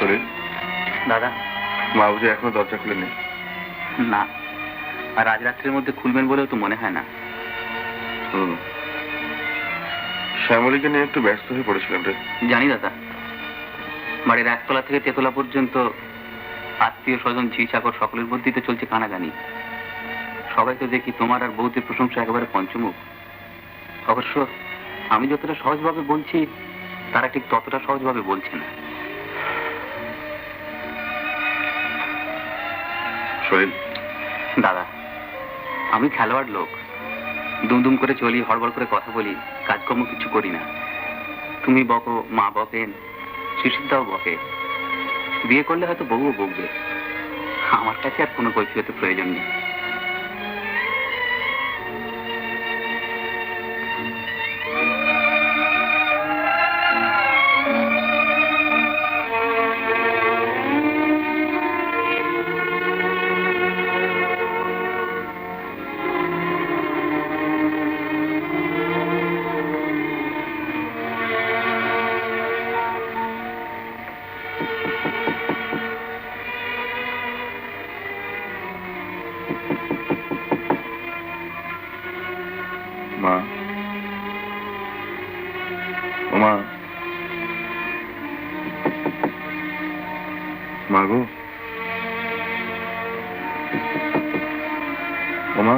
শরীর দাদা, মা বুঝে এখনো দরজা খুলেনি? না, আর আজ রাত্রের মধ্যে খুলবেন বলেও তো মনে হয় না। শ্যামলীকে নিয়ে একটু ব্যস্ত হয়ে পড়েছিলাম রে। জানি দাদা, বাড়ির একতলা থেকে তেতলা পর্যন্ত আত্মীয় স্বজন ঝি চাকর সকলের মধ্যেই তো চলছে কানাগানি। সবাই তো দেখি তোমার আর বৌদির প্রশংসা একেবারে পঞ্চমুখ। অবশ্য আমি যতটা সহজভাবে বলছি, তারা ঠিক ততটা সহজভাবে বলছে না। শরীর দাদা, আমি খেলোয়াড় লোক, দুমদুম করে চলি, হড়বড় করে কথা বলি, কাজকর্ম কিছু করি না। তুমি বকো, মা বকেন, শিশুদাও বকে। বিয়ে করলে হয়তো বউও বকবে। আমার কাছে আর কোনো কৈফিয়তের প্রয়োজন নেই। মা, ও মা, মা গো, ও মা।